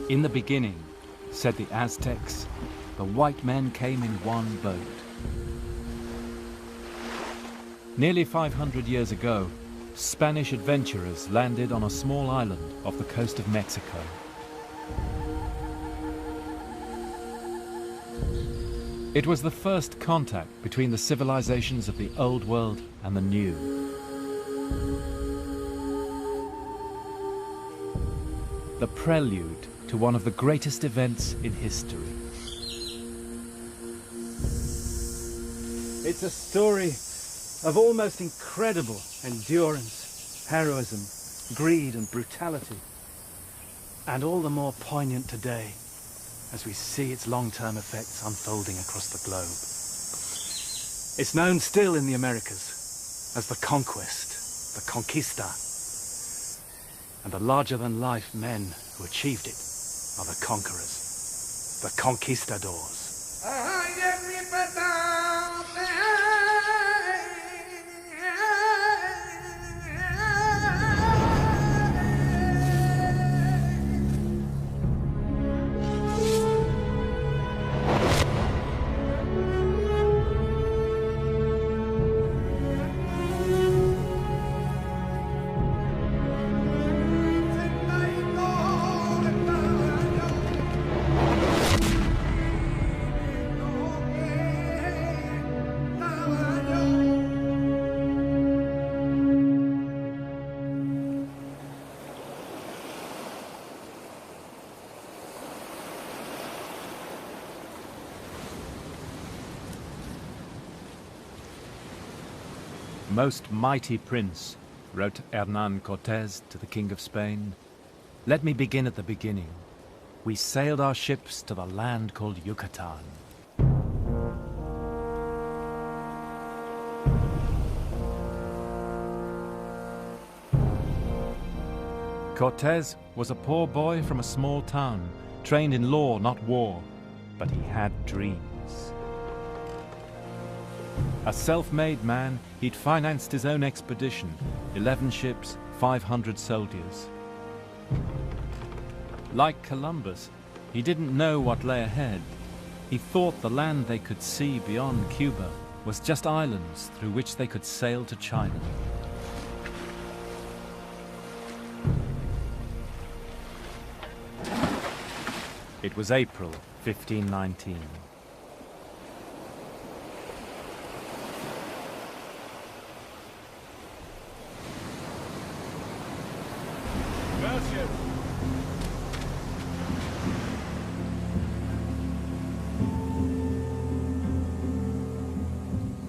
In the beginning, said the Aztecs, the white men came in one boat. Nearly 500 years ago, Spanish adventurers landed on a small island off the coast of Mexico. It was the first contact between the civilizations of the Old World and the New. The prelude to one of the greatest events in history. It's a story of almost incredible endurance, heroism, greed and brutality. And all the more poignant today as we see its long-term effects unfolding across the globe. It's known still in the Americas as the Conquest, the Conquista. And the larger-than-life men who achieved it are the conquerors, the Conquistadors. Most mighty prince, wrote Hernán Cortés to the King of Spain, let me begin at the beginning. We sailed our ships to the land called Yucatan. Cortés was a poor boy from a small town, trained in law, not war, but he had dreams. A self-made man, he'd financed his own expedition, 11 ships, 500 soldiers. Like Columbus, he didn't know what lay ahead. He thought the land they could see beyond Cuba was just islands through which they could sail to China. It was April 1519.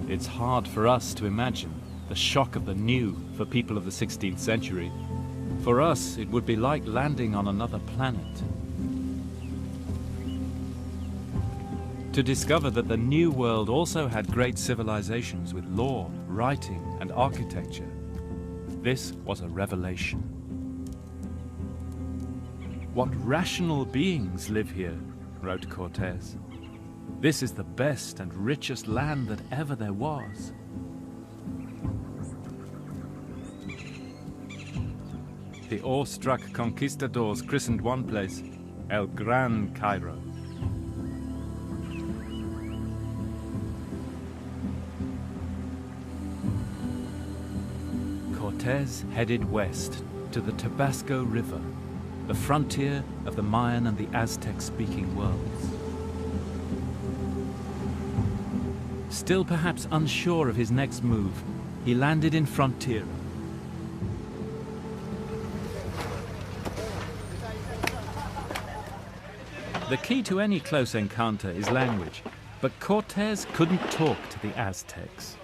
It's hard for us to imagine the shock of the new for people of the 16th century. For us, it would be like landing on another planet. To discover that the New World also had great civilizations with law, writing, and architecture. This was a revelation. What rational beings live here, wrote Cortés. This is the best and richest land that ever there was. The awestruck conquistadors christened one place El Gran Cairo. Cortés headed west to the Tabasco River, the frontier of the Mayan and the Aztec-speaking worlds. Still perhaps unsure of his next move, he landed in Frontera. The key to any close encounter is language, but Cortés couldn't talk to the Aztecs.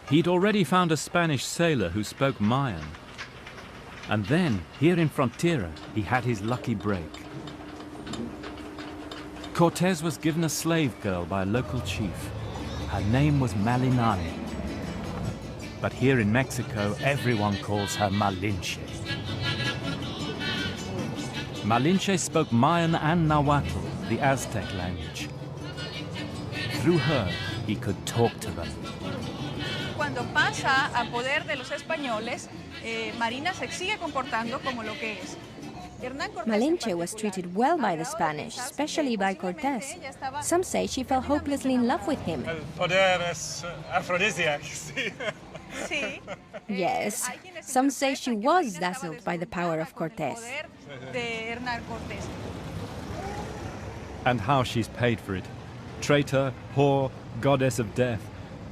He'd already found a Spanish sailor who spoke Mayan. And then, here in Frontera, he had his lucky break. Cortés was given a slave girl by a local chief. Her name was Malinani. But here in Mexico, everyone calls her Malinche. Malinche spoke Mayan and Nahuatl, the Aztec language. Through her, he could talk to them. cuando pasa a poder de los españoles, Marina se sigue comportando como lo que es. Malinche was treated well by the Spanish, especially by Cortés. Some say she fell hopelessly in love with him. El poder es aphrodisiac, sí. Sí. Yes, some say she was dazzled by the power of Cortés. And how she's paid for it. Traitor, whore, goddess of death.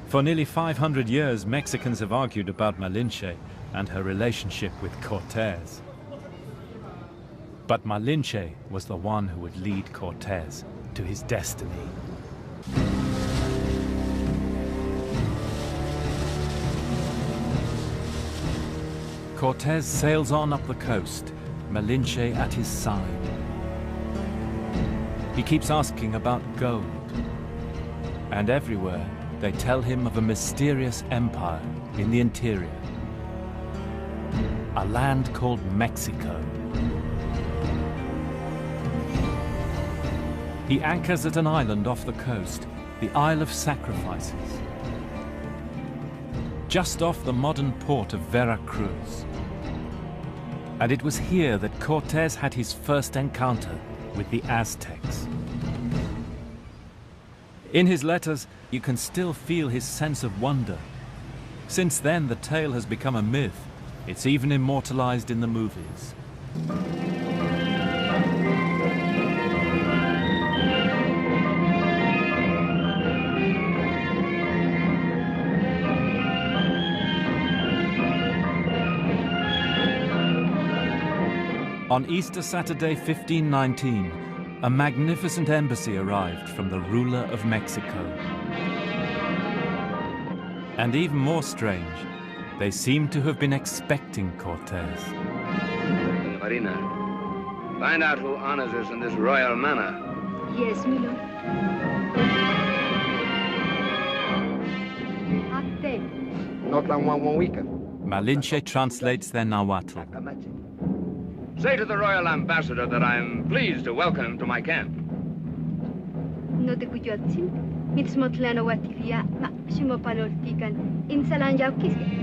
For nearly 500 years, Mexicans have argued about Malinche and her relationship with Cortés. But Malinche was the one who would lead Cortés to his destiny. Cortés sails on up the coast, Malinche at his side. He keeps asking about gold. And everywhere, they tell him of a mysterious empire in the interior. A land called Mexico. He anchors at an island off the coast, the Isle of Sacrifices, just off the modern port of Veracruz. And it was here that Cortés had his first encounter with the Aztecs. In his letters, you can still feel his sense of wonder. Since then, the tale has become a myth. It's even immortalized in the movies. On Easter Saturday 1519, a magnificent embassy arrived from the ruler of Mexico. And even more strange, they seem to have been expecting Cortés. Marina, find out who honors us in this royal manner. Yes, my lord. Malinche translates their Nahuatl. Say to the royal ambassador that I'm pleased to welcome him to my camp. No te cuyotzin, mitzmotlano watilia, ma shimopaloltikan, insalanjaukiske.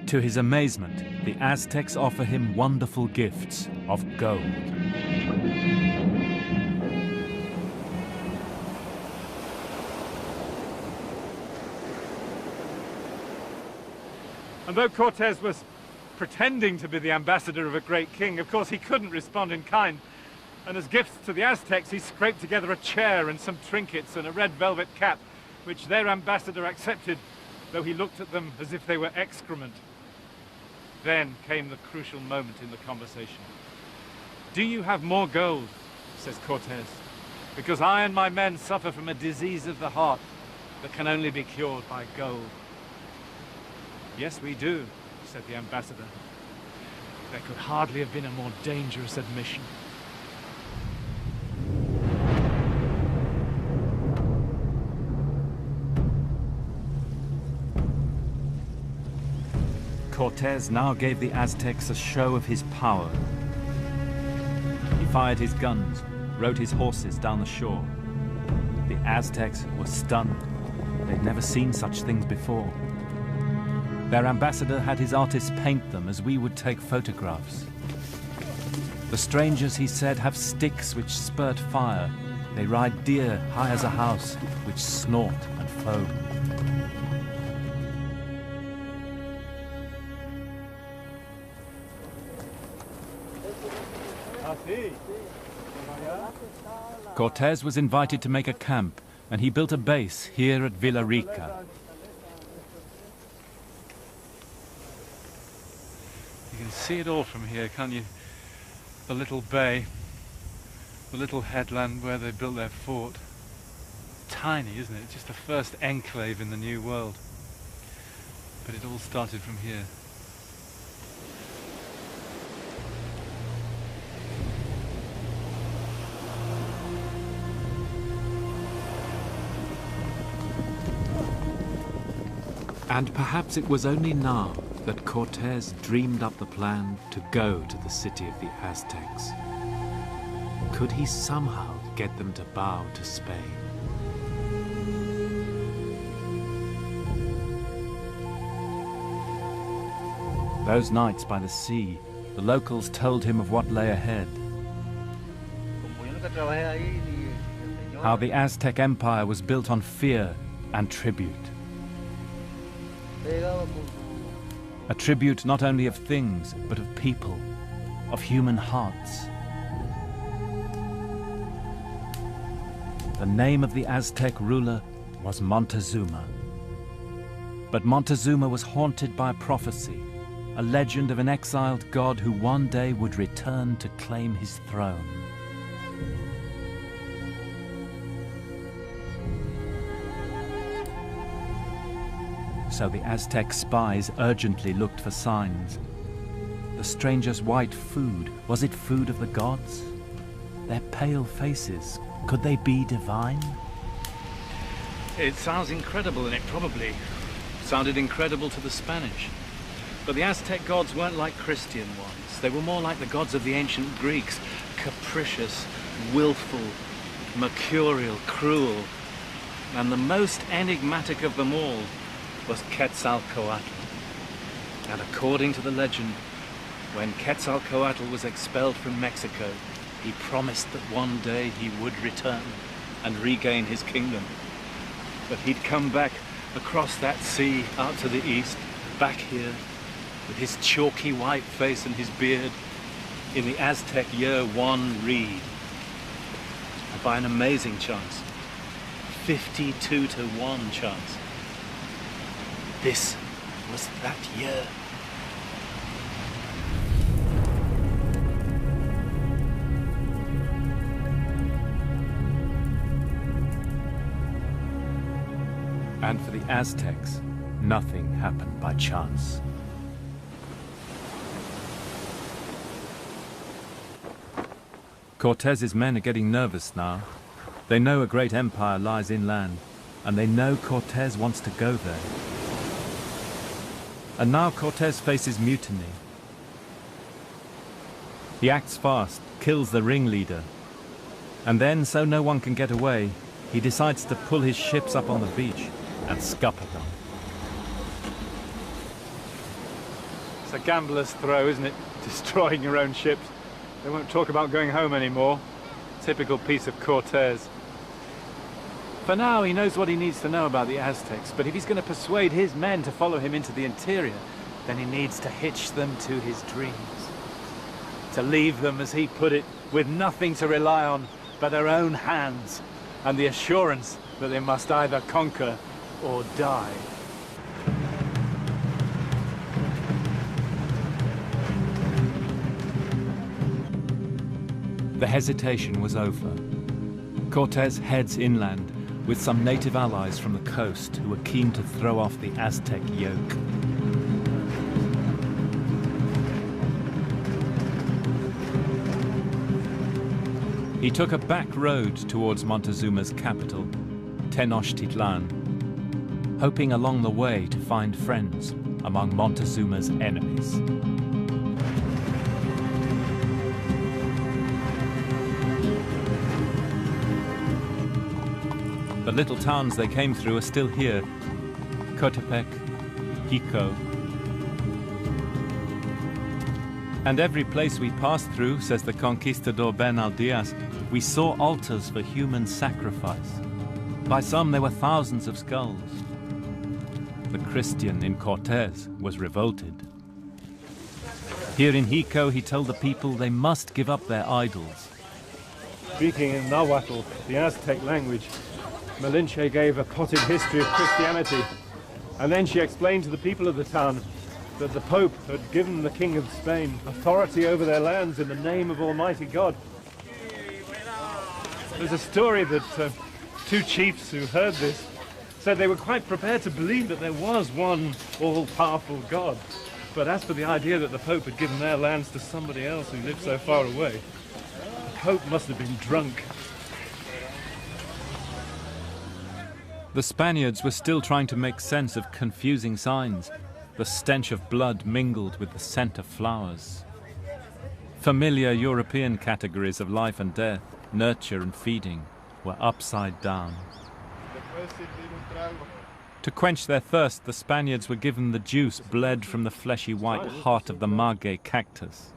To his amazement, the Aztecs offer him wonderful gifts of gold. And though Cortés was pretending to be the ambassador of a great king, of course he couldn't respond in kind. And as gifts to the Aztecs, he scraped together a chair and some trinkets and a red velvet cap, which their ambassador accepted, though he looked at them as if they were excrement. Then came the crucial moment in the conversation. "Do you have more gold?" says Cortés, "because I and my men suffer from a disease of the heart that can only be cured by gold." "Yes, we do," said the ambassador. There could hardly have been a more dangerous admission. Cortés now gave the Aztecs a show of his power. He fired his guns, rode his horses down the shore. The Aztecs were stunned. They'd never seen such things before. Their ambassador had his artists paint them as we would take photographs. The strangers, he said, have sticks which spurt fire. They ride deer high as a house, which snort and foam. Cortés was invited to make a camp, and he built a base here at Villarrica. You can see it all from here, can't you? The little bay, the little headland where they built their fort. Tiny, isn't it? Just the first enclave in the New World. But it all started from here. And perhaps it was only now that Cortés dreamed up the plan to go to the city of the Aztecs. Could he somehow get them to bow to Spain? Those nights by the sea, the locals told him of what lay ahead. How the Aztec Empire was built on fear and tribute. A tribute not only of things, but of people, of human hearts. The name of the Aztec ruler was Montezuma. But Montezuma was haunted by a prophecy, a legend of an exiled god who one day would return to claim his throne. So the Aztec spies urgently looked for signs. The stranger's white food, was it food of the gods? Their pale faces, could they be divine? It sounds incredible, and it probably sounded incredible to the Spanish. But the Aztec gods weren't like Christian ones. They were more like the gods of the ancient Greeks, capricious, willful, mercurial, cruel. And the most enigmatic of them all was Quetzalcoatl. And according to the legend, when Quetzalcoatl was expelled from Mexico, he promised that one day he would return and regain his kingdom. But he'd come back across that sea out to the east, back here, with his chalky white face and his beard, in the Aztec year 1 reed. And by an amazing chance, 52-to-1 chance, this was that year. And for the Aztecs, nothing happened by chance. Cortez's men are getting nervous now. They know a great empire lies inland, and they know Cortez wants to go there. And now Cortez faces mutiny. He acts fast, kills the ringleader, and then, so no one can get away, he decides to pull his ships up on the beach and scupper them. It's a gambler's throw, isn't it? Destroying your own ships. They won't talk about going home anymore. Typical piece of Cortez. For now, he knows what he needs to know about the Aztecs, but if he's going to persuade his men to follow him into the interior, then he needs to hitch them to his dreams. To leave them, as he put it, with nothing to rely on but their own hands, and the assurance that they must either conquer or die. The hesitation was over. Cortez heads inland with some native allies from the coast who were keen to throw off the Aztec yoke. He took a back road towards Montezuma's capital, Tenochtitlan, hoping along the way to find friends among Montezuma's enemies. The little towns they came through are still here: Cotepec, Jico. And every place we passed through, says the conquistador Bernal-Diaz, we saw altars for human sacrifice. By some there were thousands of skulls. The Christian in Cortez was revolted. Here in Jico, he told the people they must give up their idols. Speaking in Nahuatl, the Aztec language, Malinche gave a potted history of Christianity, and then she explained to the people of the town that the Pope had given the King of Spain authority over their lands in the name of Almighty God. There's a story that two chiefs who heard this said they were quite prepared to believe that there was one all-powerful God. But as for the idea that the Pope had given their lands to somebody else who lived so far away, the Pope must have been drunk. The Spaniards were still trying to make sense of confusing signs. The stench of blood mingled with the scent of flowers. Familiar European categories of life and death, nurture and feeding, were upside down. To quench their thirst, the Spaniards were given the juice bled from the fleshy white heart of the maguey cactus.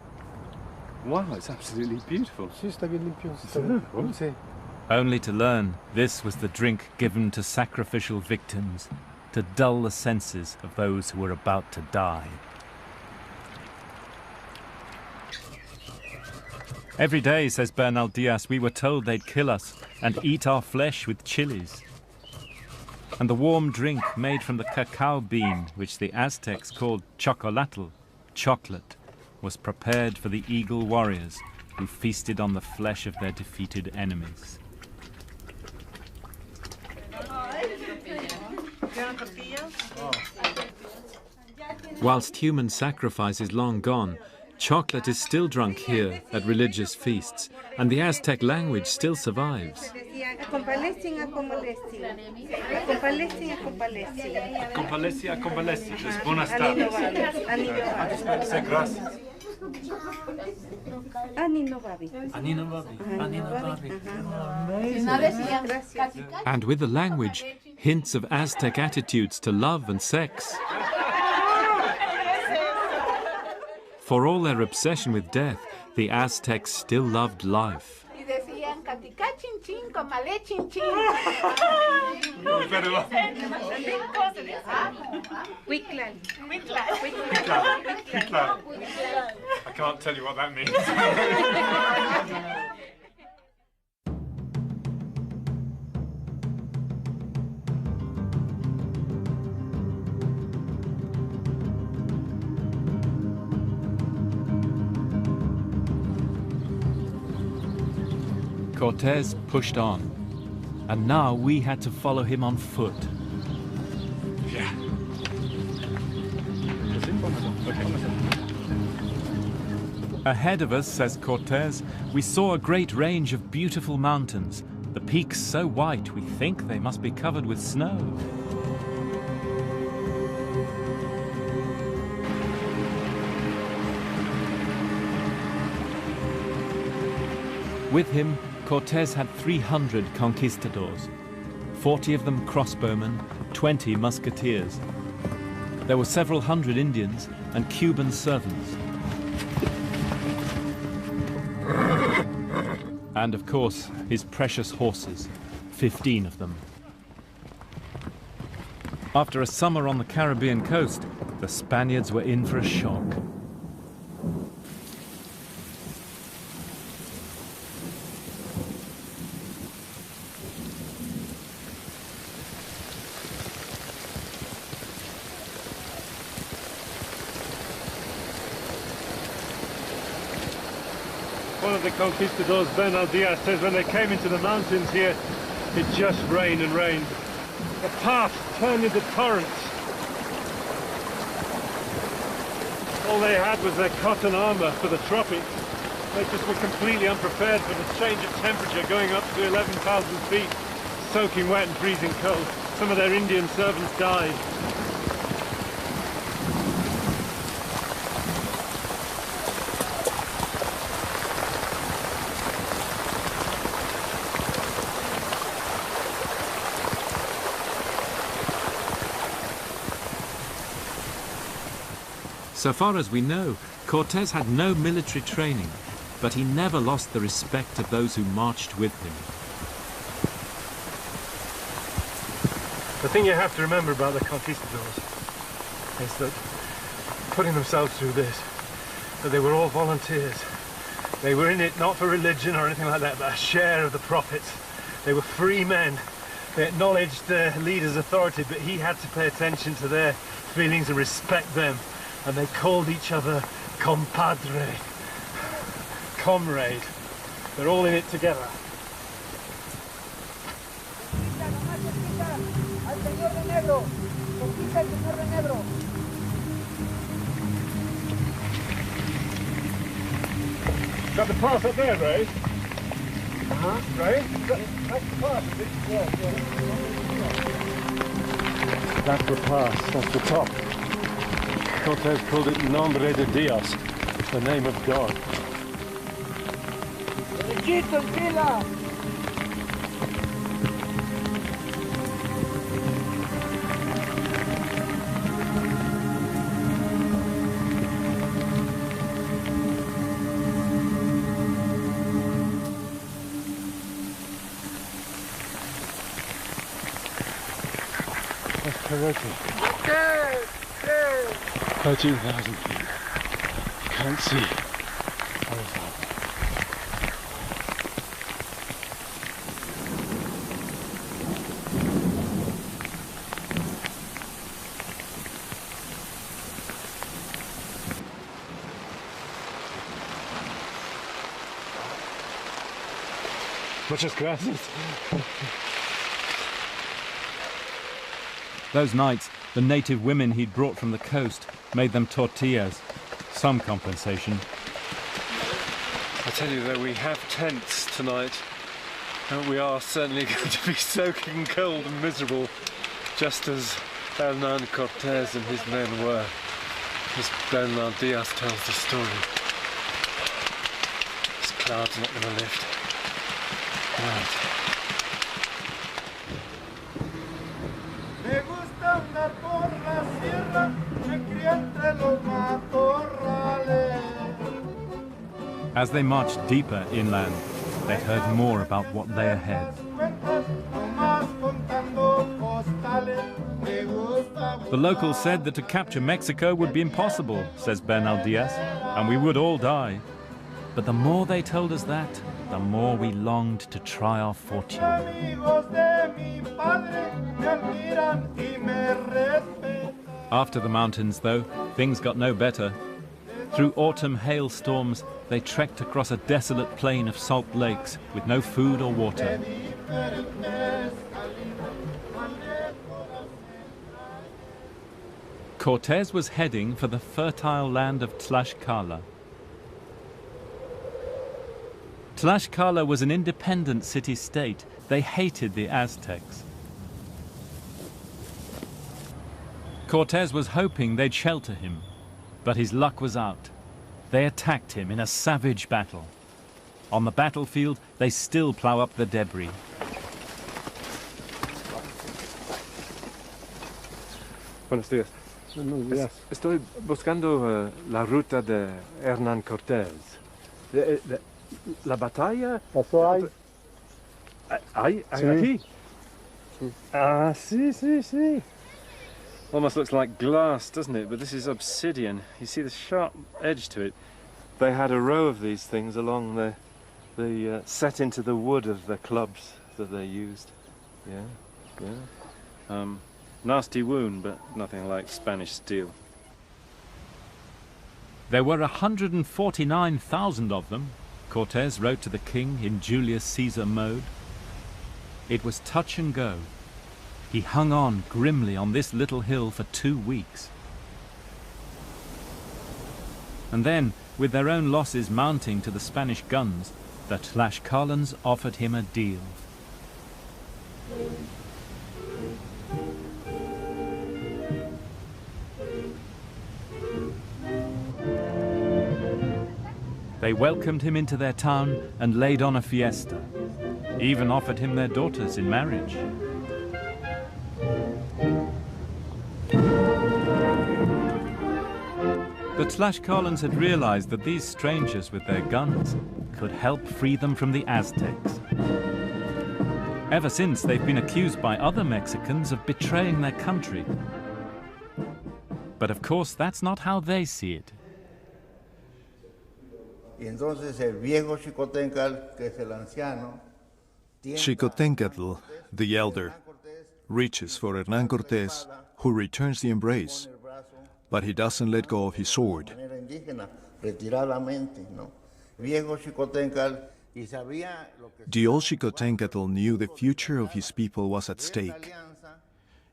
Wow, it's absolutely beautiful. Only to learn this was the drink given to sacrificial victims to dull the senses of those who were about to die. Every day, says Bernal Diaz, we were told they'd kill us and eat our flesh with chilies. And the warm drink made from the cacao bean, which the Aztecs called chocolatl, chocolate, was prepared for the eagle warriors who feasted on the flesh of their defeated enemies. Whilst human sacrifice is long gone, chocolate is still drunk here at religious feasts, and the Aztec language still survives. And with the language, hints of Aztec attitudes to love and sex. For all their obsession with death, the Aztecs still loved life. I can't tell you what that means. Cortés pushed on, and now we had to follow him on foot. Yeah. Ahead of us, says Cortés, we saw a great range of beautiful mountains, the peaks so white we think they must be covered with snow. With him, Cortés had 300 conquistadors, 40 of them crossbowmen, 20 musketeers. There were several hundred Indians and Cuban servants. And of course, his precious horses, 15 of them. After a summer on the Caribbean coast, the Spaniards were in for a shock. One of the conquistadors, Bernal Diaz, says when they came into the mountains here, it just rained and rained. The paths turned into torrents. All they had was their cotton armor for the tropics. They just were completely unprepared for the change of temperature going up to 11,000 feet, soaking wet and freezing cold. Some of their Indian servants died. So far as we know, Cortés had no military training, but he never lost the respect of those who marched with him. The thing you have to remember about the conquistadors is that, putting themselves through this, that they were all volunteers. They were in it not for religion or anything like that, but a share of the profits. They were free men. They acknowledged their leader's authority, but he had to pay attention to their feelings and respect them. And they called each other compadre, comrade. They're all in it together. Got the pass up there, Ray? Ray? That's the pass, is it? Yeah. That's the pass, that's the top. Cortés called it Nombre de Dios, the name of God. That's terrific. 13,000 feet. You can't see. How is that? Muchas gracias. Those nights, the native women he'd brought from the coast made them tortillas, some compensation. I tell you that we have tents tonight, and we are certainly going to be soaking cold and miserable, just as Hernán Cortés and his men were, as Bernal Diaz tells the story. This cloud's not going to lift. Right. As they marched deeper inland, they heard more about what lay ahead. The locals said that to capture Mexico would be impossible, says Bernal Diaz, and we would all die. But the more they told us that, the more we longed to try our fortune. After the mountains, though, things got no better. Through autumn hailstorms, they trekked across a desolate plain of salt lakes with no food or water. Cortés was heading for the fertile land of Tlaxcala. Tlaxcala was an independent city-state. They hated the Aztecs. Cortés was hoping they'd shelter him, but his luck was out. They attacked him in a savage battle. On the battlefield, they still plow up the debris. Buenos días. Estoy buscando la ruta de Hernán Cortés. La batalla. Pasó ahí. Ahí, Sí. aquí. Ah, sí, sí, sí. Almost looks like glass, doesn't it? But this is obsidian. You see the sharp edge to it. They had a row of these things along the set into the wood of the clubs that they used. Yeah. Nasty wound, but nothing like Spanish steel. There were 149,000 of them, Cortés wrote to the king in Julius Caesar mode. It was touch and go. He hung on grimly on this little hill for 2 weeks. And then, with their own losses mounting to the Spanish guns, the Tlaxcalans offered him a deal. They welcomed him into their town and laid on a fiesta, even offered him their daughters in marriage. The Tlaxcalans had realized that these strangers with their guns could help free them from the Aztecs. Ever since, they've been accused by other Mexicans of betraying their country. But of course, that's not how they see it. Xicotencatl, the elder, reaches for Hernán Cortés, who returns the embrace, but he doesn't let go of his sword. The old Xicotencatl knew the future of his people was at stake.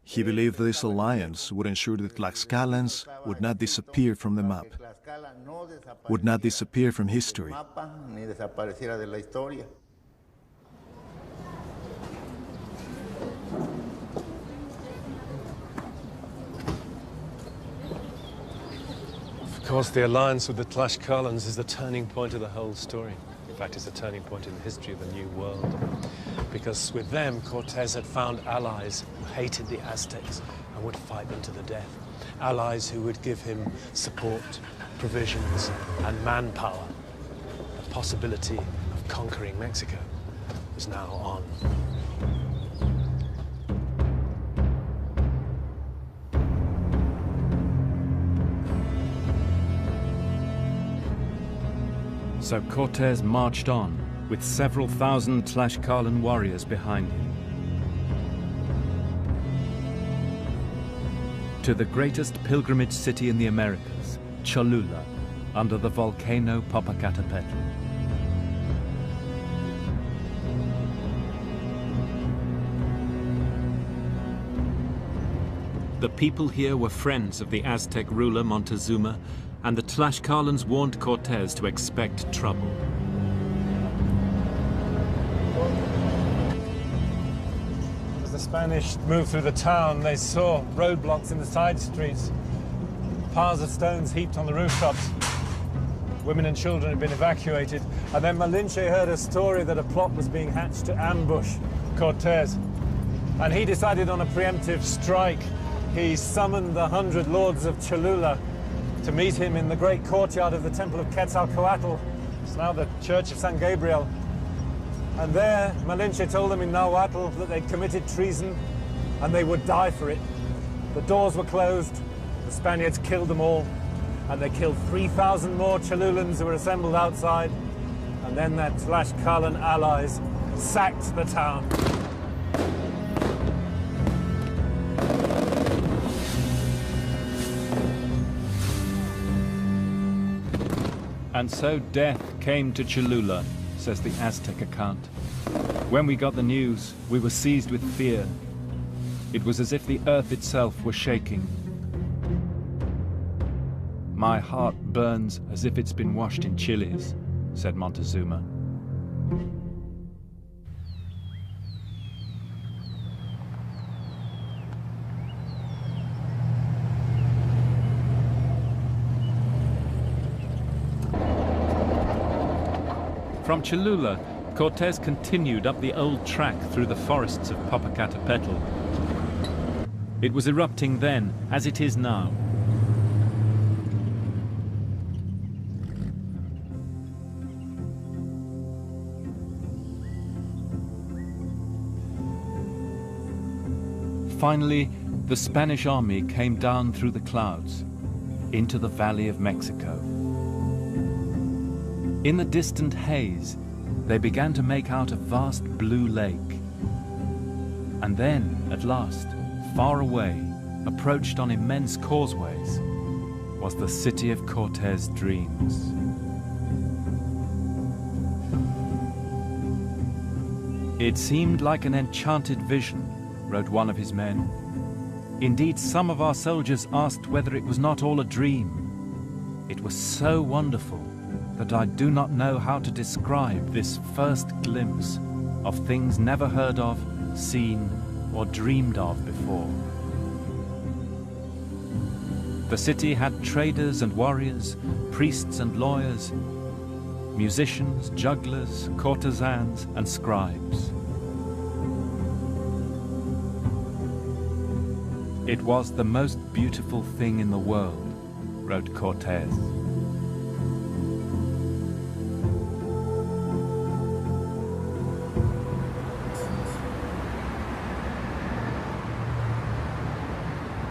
He believed this alliance would ensure that Tlaxcalans would not disappear from the map, would not disappear from history. Of course, the alliance with the Tlaxcalans is the turning point of the whole story. In fact, it's a turning point in the history of the New World. Because with them, Cortés had found allies who hated the Aztecs and would fight them to the death. Allies who would give him support, provisions, and manpower. The possibility of conquering Mexico was now on. So Cortés marched on, with several thousand Tlaxcalan warriors behind him, to the greatest pilgrimage city in the Americas, Cholula, under the volcano Popocatépetl. The people here were friends of the Aztec ruler Montezuma, and the Tlaxcalans warned Cortés to expect trouble. As the Spanish moved through the town, they saw roadblocks in the side streets, piles of stones heaped on the rooftops. Women and children had been evacuated, and then Malinche heard a story that a plot was being hatched to ambush Cortés. And he decided on a preemptive strike. He summoned the 100 lords of Cholula to meet him in the great courtyard of the temple of Quetzalcoatl. It's now the Church of San Gabriel. And there, Malinche told them in Nahuatl that they'd committed treason and they would die for it. The doors were closed, the Spaniards killed them all, and they killed 3,000 more Cholulans who were assembled outside, and then their Tlaxcalan allies sacked the town. And so death came to Cholula, says the Aztec account. When we got the news, we were seized with fear. It was as if the earth itself were shaking. My heart burns as if it's been washed in chilies, said Montezuma. From Cholula, Cortés continued up the old track through the forests of Popocatépetl. It was erupting then, as it is now. Finally, the Spanish army came down through the clouds into the Valley of Mexico. In the distant haze, they began to make out a vast blue lake. And then, at last, far away, approached on immense causeways, was the city of Cortés' dreams. It seemed like an enchanted vision, wrote one of his men. Indeed, some of our soldiers asked whether it was not all a dream. It was so wonderful that I do not know how to describe this first glimpse of things never heard of, seen, or dreamed of before. The city had traders and warriors, priests and lawyers, musicians, jugglers, courtesans, and scribes. It was the most beautiful thing in the world, wrote Cortés.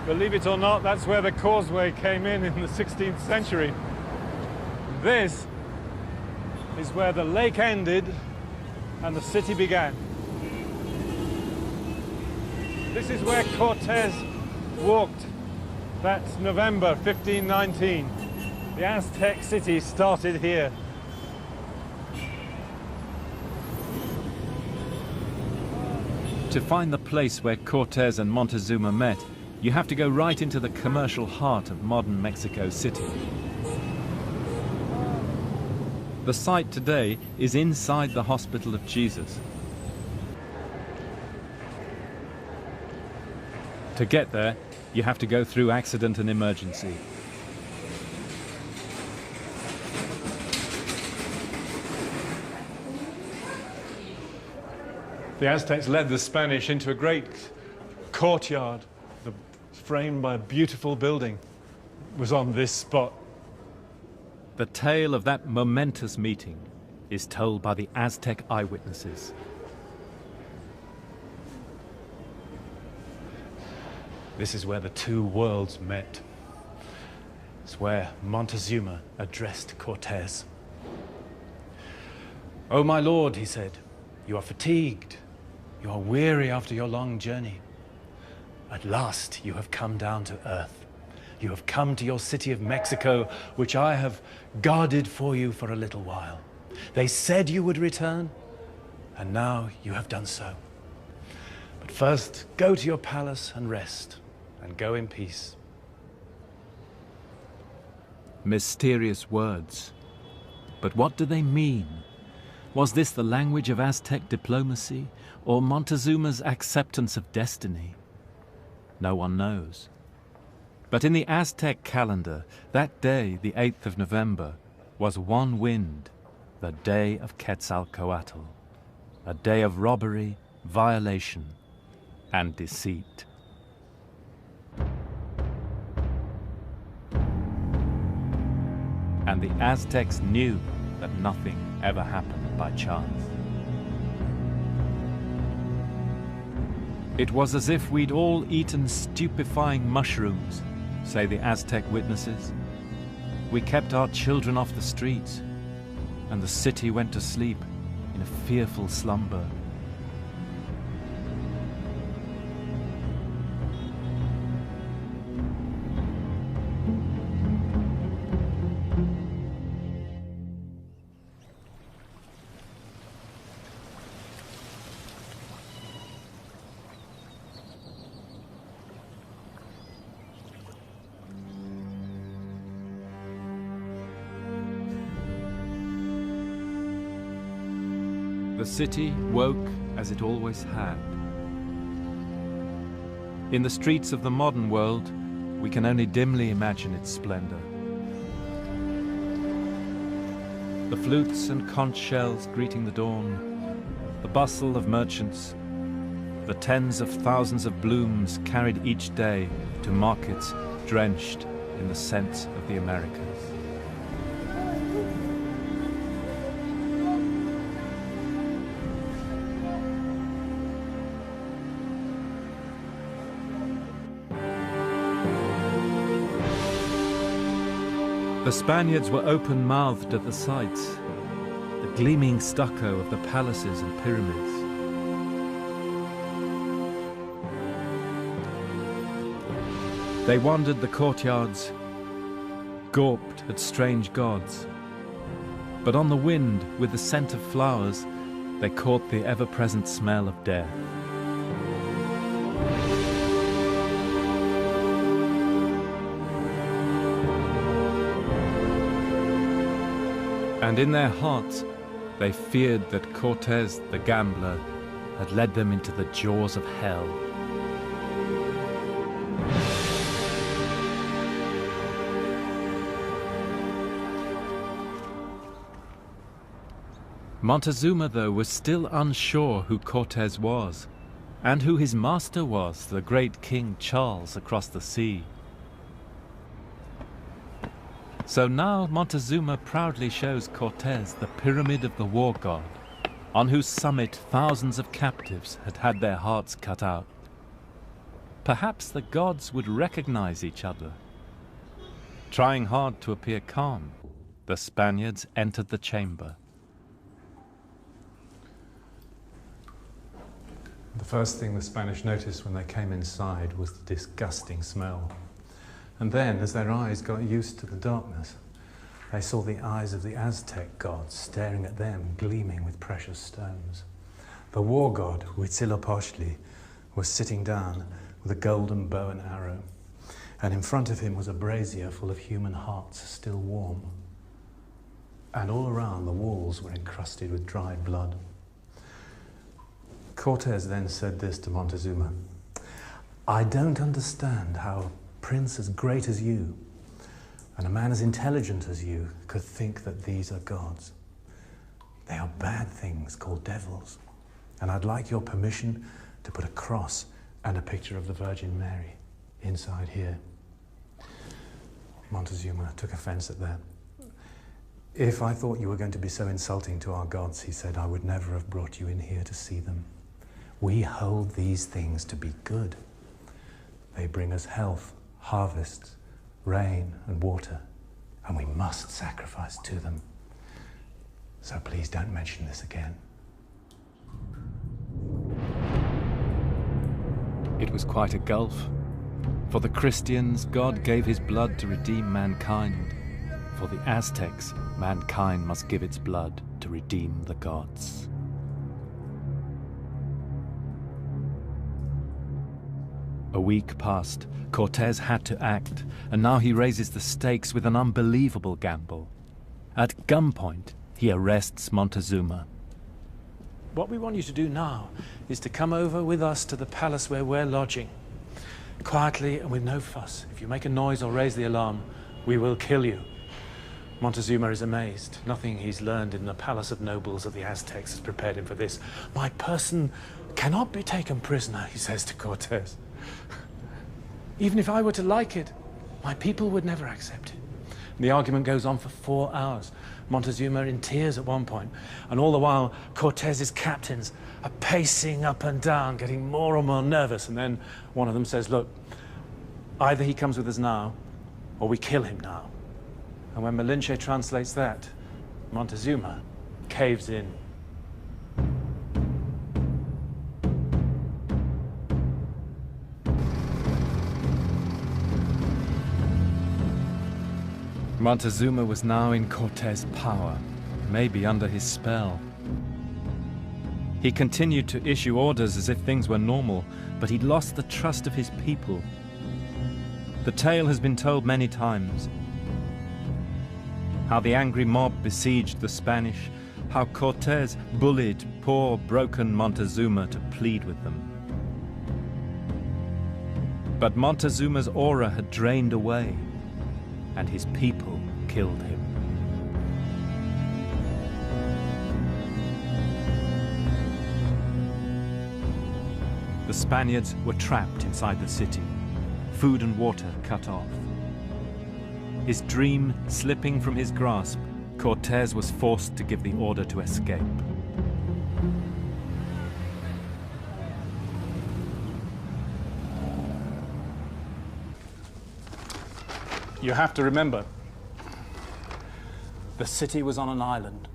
Believe it or not, that's where the causeway came in the 16th century. This is where the lake ended and the city began. This is where Cortés walked that November 1519. The Aztec city started here. To find the place where Cortés and Montezuma met, you have to go right into the commercial heart of modern Mexico City. The site today is inside the Hospital of Jesus. To get there, you have to go through accident and emergency. The Aztecs led the Spanish into a great courtyard, framed by a beautiful building. It was on this spot. The tale of that momentous meeting is told by the Aztec eyewitnesses. This is where the two worlds met. It's where Montezuma addressed Cortés. "Oh, my lord," he said, "you are fatigued. You are weary after your long journey. At last you have come down to earth. You have come to your city of Mexico, which I have guarded for you for a little while. They said you would return, and now you have done so. But first, go to your palace and rest, and go in peace." Mysterious words. But what do they mean? Was this the language of Aztec diplomacy, or Montezuma's acceptance of destiny? No one knows. But in the Aztec calendar, that day, the 8th of November, was one wind, the day of Quetzalcoatl, a day of robbery, violation, and deceit. And the Aztecs knew that nothing ever happened by chance. It was as if we'd all eaten stupefying mushrooms, say the Aztec witnesses. We kept our children off the streets, and the city went to sleep in a fearful slumber. The city woke as it always had. In the streets of the modern world, we can only dimly imagine its splendor. The flutes and conch shells greeting the dawn, the bustle of merchants, the tens of thousands of blooms carried each day to markets drenched in the scent of the Americas. The Spaniards were open-mouthed at the sights, the gleaming stucco of the palaces and pyramids. They wandered the courtyards, gawped at strange gods. But on the wind, with the scent of flowers, they caught the ever-present smell of death. And in their hearts, they feared that Cortes, the gambler, had led them into the jaws of hell. Montezuma, though, was still unsure who Cortes was, and who his master was, the great King Charles across the sea. So now Montezuma proudly shows Cortes the pyramid of the war god, on whose summit thousands of captives had had their hearts cut out. Perhaps the gods would recognize each other. Trying hard to appear calm, the Spaniards entered the chamber. The first thing the Spanish noticed when they came inside was the disgusting smell. And then, as their eyes got used to the darkness, they saw the eyes of the Aztec gods staring at them, gleaming with precious stones. The war god, Huitzilopochtli, was sitting down with a golden bow and arrow, and in front of him was a brazier full of human hearts still warm. And all around the walls were encrusted with dried blood. Cortes then said this to Montezuma: "I don't understand how a prince as great as you, and a man as intelligent as you, could think that these are gods. They are bad things called devils, and I'd like your permission to put a cross and a picture of the Virgin Mary inside here." Montezuma took offense at that. "If I thought you were going to be so insulting to our gods," he said, "I would never have brought you in here to see them. We hold these things to be good. They bring us health, harvests, rain and water, and we must sacrifice to them. So please don't mention this again. It was quite a gulf. For the Christians, God gave his blood to redeem mankind. For the Aztecs, mankind must give its blood to redeem the gods. A week passed. Cortés had to act, and now he raises the stakes with an unbelievable gamble. At gunpoint, he arrests Montezuma. What we want you to do now is to come over with us to the palace where we're lodging. Quietly and with no fuss. If you make a noise or raise the alarm, we will kill you. Montezuma is amazed. Nothing he's learned in the palace of nobles of the Aztecs has prepared him for this. My person cannot be taken prisoner, he says to Cortés. Even if I were to like it, my people would never accept it. The argument goes on for 4 hours. Montezuma in tears at one point, and all the while Cortés's captains are pacing up and down, getting more and more nervous, and then one of them says, look, either he comes with us now, or we kill him now. And when Malinche translates that, Montezuma caves in. Montezuma was now in Cortés' power, maybe under his spell. He continued to issue orders as if things were normal, but he'd lost the trust of his people. The tale has been told many times. How the angry mob besieged the Spanish, how Cortés bullied poor, broken Montezuma to plead with them. But Montezuma's aura had drained away, and his people killed him. The Spaniards were trapped inside the city, food and water cut off. His dream slipping from his grasp, Cortés was forced to give the order to escape. You have to remember, the city was on an island,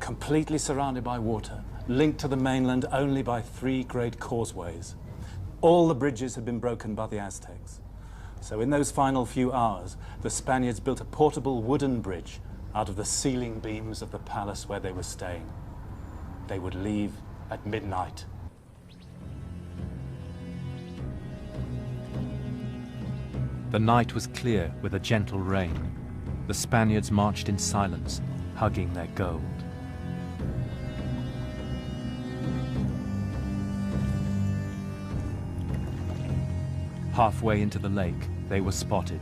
completely surrounded by water, linked to the mainland only by 3 great causeways. All the bridges had been broken by the Aztecs. So in those final few hours, the Spaniards built a portable wooden bridge out of the ceiling beams of the palace where they were staying. They would leave at midnight. The night was clear with a gentle rain. The Spaniards marched in silence, hugging their gold. Halfway into the lake, they were spotted.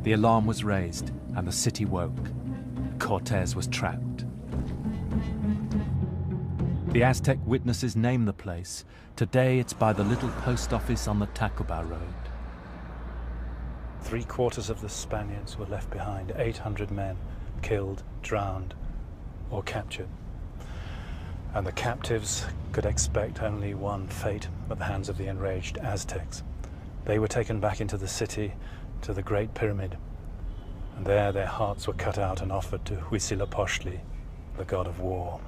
The alarm was raised, and the city woke. Cortés was trapped. The Aztec witnesses name the place. Today it's by the little post office on the Tacuba Road. 3/4 of the Spaniards were left behind, 800 men killed, drowned, or captured. And the captives could expect only one fate at the hands of the enraged Aztecs. They were taken back into the city, to the Great Pyramid, and there their hearts were cut out and offered to Huitzilopochtli, the god of war.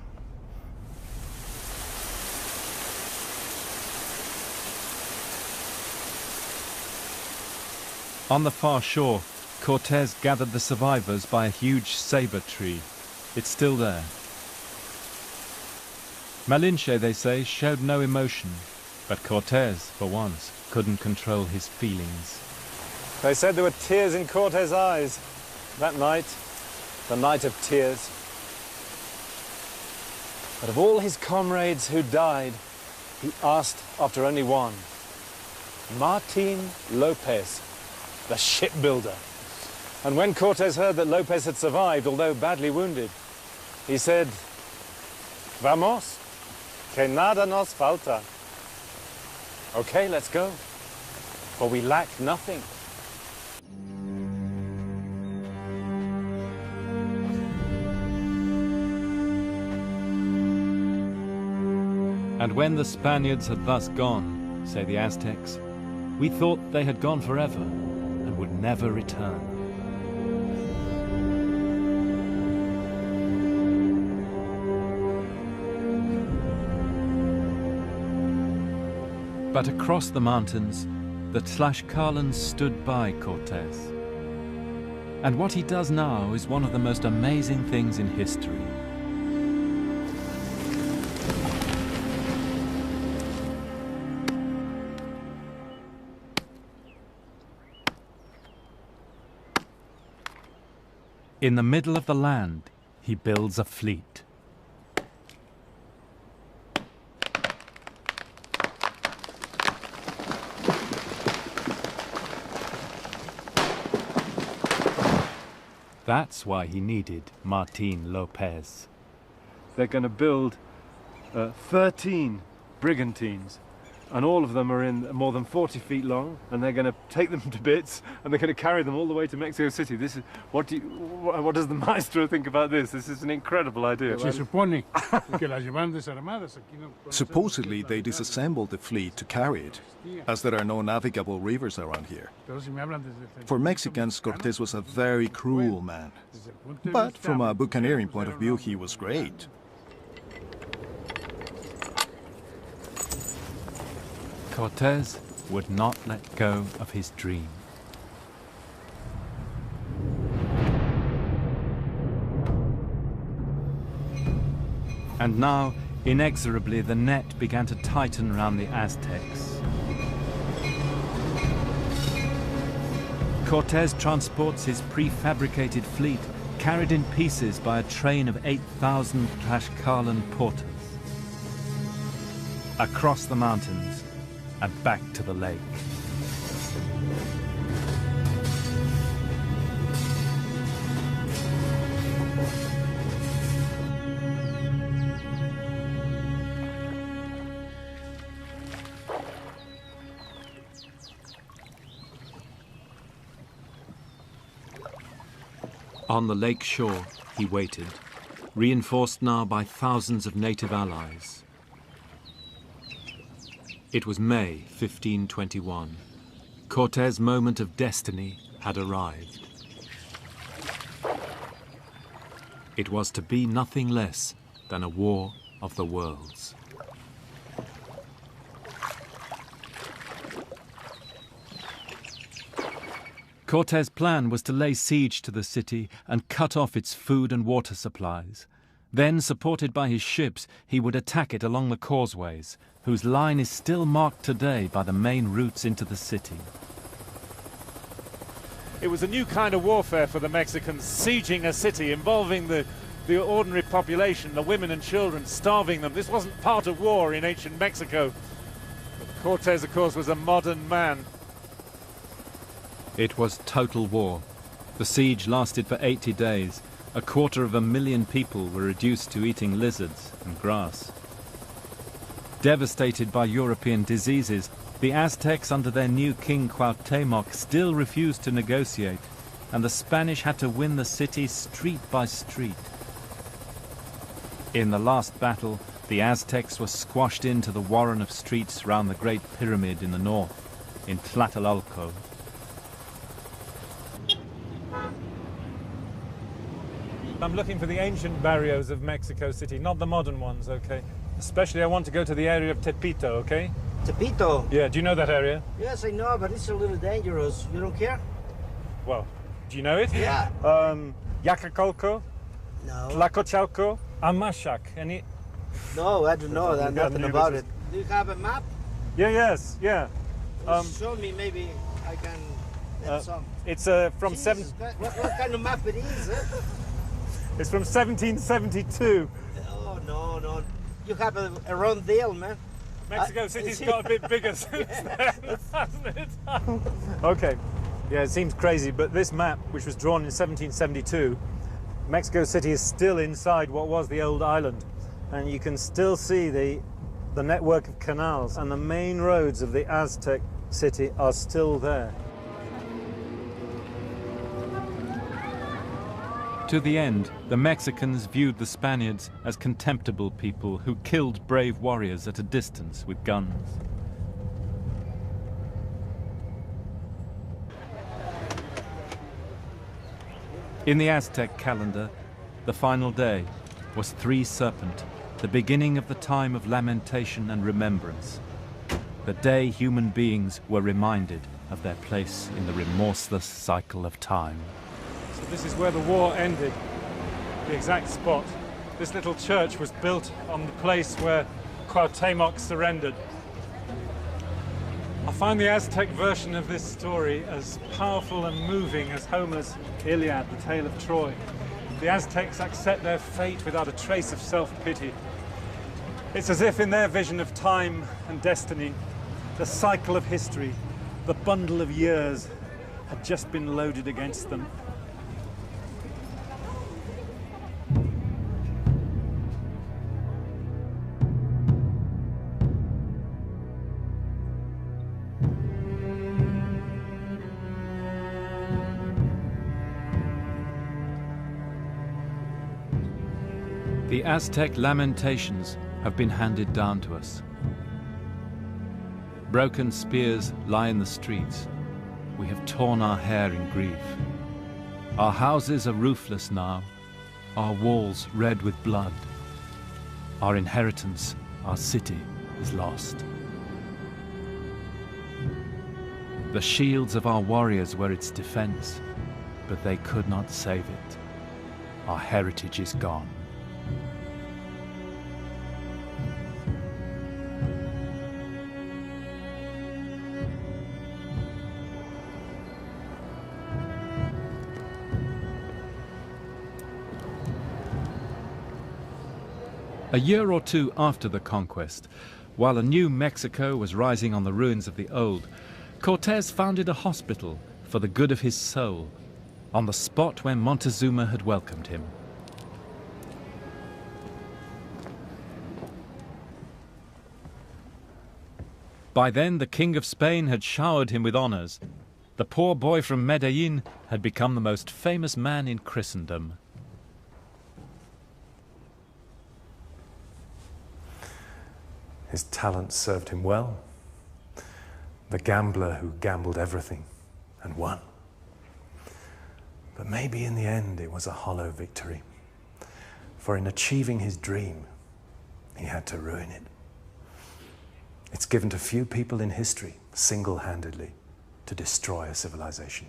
On the far shore, Cortés gathered the survivors by a huge saber tree. It's still there. Malinche, they say, showed no emotion, but Cortés, for once, couldn't control his feelings. They said there were tears in Cortés' eyes that night, the night of tears. But of all his comrades who died, he asked after only one, Martin Lopez, the shipbuilder. And when Cortés heard that Lopez had survived, although badly wounded, he said, Vamos, que nada nos falta. Okay, let's go, for we lack nothing. And when the Spaniards had thus gone, say the Aztecs, we thought they had gone forever and would never return. But across the mountains, the Tlaxcalans stood by Cortés. And what he does now is one of the most amazing things in history. In the middle of the land, he builds a fleet. That's why he needed Martín López. They're going to build 13 brigantines, and all of them are in more than 40 feet long, and they're going to take them to bits, and they're going to carry them all the way to Mexico City. This is what does the maestro think about this? This is an incredible idea. Supposedly they disassembled the fleet to carry it, as there are no navigable rivers around here. For Mexicans, Cortés was a very cruel man. But from a buccaneering point of view, he was great. Cortés would not let go of his dream. And now, inexorably, the net began to tighten around the Aztecs. Cortés transports his prefabricated fleet, carried in pieces by a train of 8,000 Tlaxcalan porters, across the mountains and back to the lake. On the lake shore, he waited, reinforced now by thousands of native allies. It was May 1521. Cortés' moment of destiny had arrived. It was to be nothing less than a war of the worlds. Cortés' plan was to lay siege to the city and cut off its food and water supplies. Then, supported by his ships, he would attack it along the causeways, whose line is still marked today by the main routes into the city. It was a new kind of warfare for the Mexicans, sieging a city, involving the ordinary population, the women and children, starving them. This wasn't part of war in ancient Mexico. But Cortés, of course, was a modern man. It was total war. The siege lasted for 80 days. 250,000 people were reduced to eating lizards and grass. Devastated by European diseases, the Aztecs under their new king Cuauhtémoc still refused to negotiate, and the Spanish had to win the city street by street. In the last battle, the Aztecs were squashed into the warren of streets round the Great Pyramid in the north, in Tlatelolco. I'm looking for the ancient barrios of Mexico City, not the modern ones, okay? Especially I want to go to the area of Tepito, okay? Tepito? Yeah, do you know that area? Yes, I know, but it's a little dangerous. You don't care? Well, do you know it? Yeah. Yacacolco? No. Tlacochalco? Amachac? Any? No, I don't know that, nothing about it. Do you have a map? Yeah, yes, yeah. Show me, maybe I can get some. It's from Jesus, what kind of map it is? It's from 1772. Oh, no. You have a round deal, man. Mexico City's got a bit bigger since then, hasn't it? Okay. Yeah, it seems crazy, but this map, which was drawn in 1772, Mexico City is still inside what was the old island. And you can still see the network of canals, and the main roads of the Aztec city are still there. To the end, the Mexicans viewed the Spaniards as contemptible people who killed brave warriors at a distance with guns. In the Aztec calendar, the final day was 3 Serpent, the beginning of the time of lamentation and remembrance. the day human beings were reminded of their place in the remorseless cycle of time. So this is where the war ended, the exact spot. This little church was built on the place where Cuauhtémoc surrendered. I find the Aztec version of this story as powerful and moving as Homer's Iliad, the tale of Troy. The Aztecs accept their fate without a trace of self-pity. It's as if in their vision of time and destiny, the cycle of history, the bundle of years, had just been loaded against them. The Aztec lamentations have been handed down to us. Broken spears lie in the streets. We have torn our hair in grief. Our houses are roofless now, our walls red with blood. Our inheritance, our city, is lost. The shields of our warriors were its defense, but they could not save it. Our heritage is gone. A year or two after the conquest, while a new Mexico was rising on the ruins of the old, Cortés founded a hospital for the good of his soul on the spot where Montezuma had welcomed him. By then, the King of Spain had showered him with honors. The poor boy from Medellin had become the most famous man in Christendom. His talent served him well. The gambler who gambled everything and won. But maybe in the end it was a hollow victory. For in achieving his dream, he had to ruin it. It's given to few people in history, single-handedly, to destroy a civilization.